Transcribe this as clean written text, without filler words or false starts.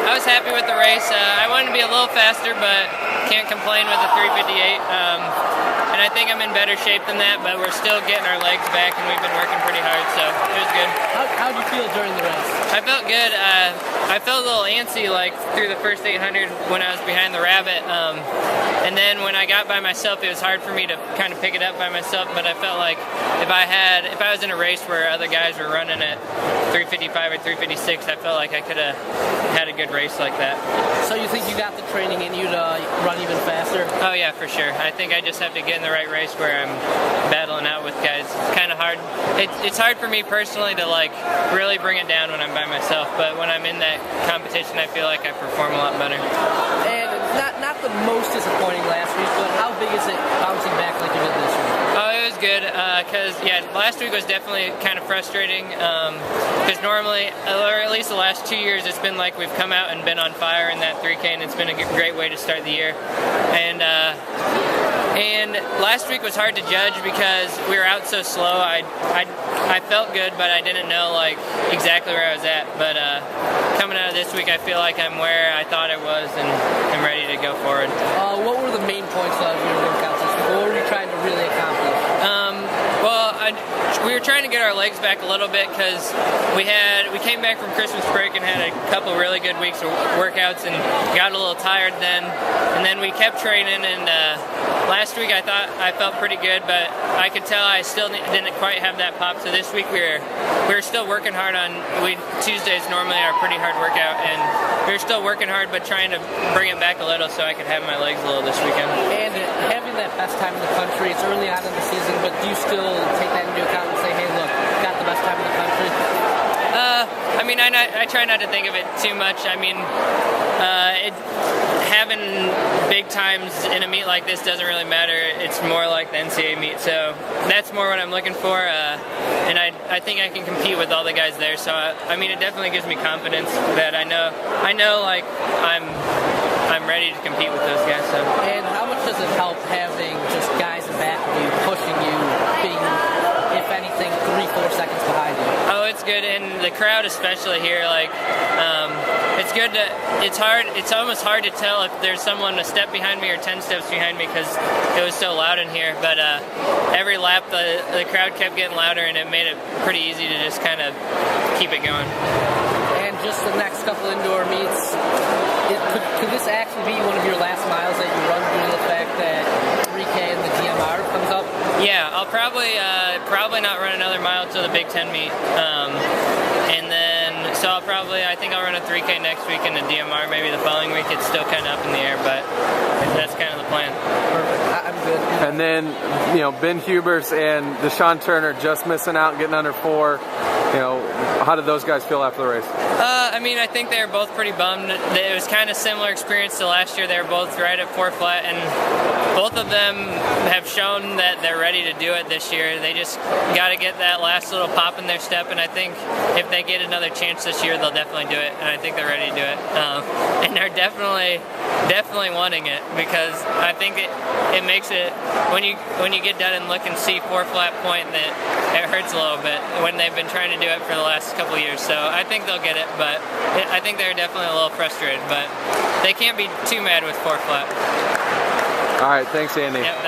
I was happy with the race. I wanted to be a little faster, but can't complain with the 3:58. And I think I'm in better shape than that, but we're still getting our legs back, and we've been working pretty hard, so it was good. How did you feel during the race? I felt good. I felt a little antsy like through the first 800 when I was behind the rabbit, and then when I got by myself, it was hard for me to kind of pick it up by myself. But I felt like if I was in a race where other guys were running at 3:55 or 3:56, I felt like I could have had a good race like that. So you think you got the training in you to run even faster? Oh yeah, for sure. I think I just have to get in the right race where I'm battling out with guys. It's kind of hard. It's hard for me personally to like really bring it down when I'm by myself, but when I'm in that competition, I feel like I perform a lot better. And not the most disappointing last week, but how big is it bouncing back like you did this week? Oh, it was good, because last week was definitely kind of frustrating, because normally, or at least the last 2 years, it's been like we've come out and been on fire in that 3K, and it's been a great way to start the year. And last week was hard to judge because we were out so slow. I felt good, but I didn't know like exactly where I was at. But coming out of this week, I feel like I'm where I thought I was, and I'm ready to go forward. What were the main points of your workouts this week? What were you trying to really accomplish? We were trying to get our legs back a little bit because we came back from Christmas break and had a couple really good weeks of workouts and got a little tired then, and then we kept training. And last week I thought I felt pretty good, but I could tell I still didn't quite have that pop. So this week we were still working hard on. Tuesdays normally are a pretty hard workout, and we were still working hard, but trying to bring it back a little so I could have my legs a little this weekend. And having that best time in the country, it's early on in the season, but do you still take that into account and say, hey, look, got the best time in the country? I mean, I try not to think of it too much. I mean, having big times in a meet like this doesn't really matter. It's more like the NCAA meet, so that's more what I'm looking for. And I think I can compete with all the guys there. So I mean, it definitely gives me confidence that I know like I'm ready to compete with those guys. So. And how much does it help having just guys in back of you pushing you, being, if anything, 3-4 seconds behind you? Oh, it's good, and the crowd especially here, like, it's good to, it's almost hard to tell if there's someone a step behind me or 10 steps behind me because it was so loud in here, but every lap the crowd kept getting louder, and it made it pretty easy to just kind of keep it going. And just the next couple indoor meets, could this actually be one of your last miles that you run due to the fact that 3K and the DMR comes up? Yeah, I'll probably not run another mile till the Big Ten meet, and then so I think I'll run a 3K next week in the DMR. Maybe the following week. It's still kind of up in the air, but that's kind of the plan. Perfect. I'm good. And then Ben Hubers and Deshaun Turner just missing out, getting under 4. How did those guys feel after the race? I mean, I think they were both pretty bummed. It was kind of similar experience to last year. They were both right at 4 flat, and both of them have shown that they're ready to do it this year. They just got to get that last little pop in their step, and I think if they get another chance this year, they'll definitely do it, and I think they're ready to do it. And they're definitely wanting it, because I think it makes it, when you get done and look and see 4 flat point, that it hurts a little bit when they've been trying to do it for the last couple of years. So I think they'll get it, but I think they're definitely a little frustrated, but they can't be too mad with 4 flat. All right, thanks, Andy. Yep,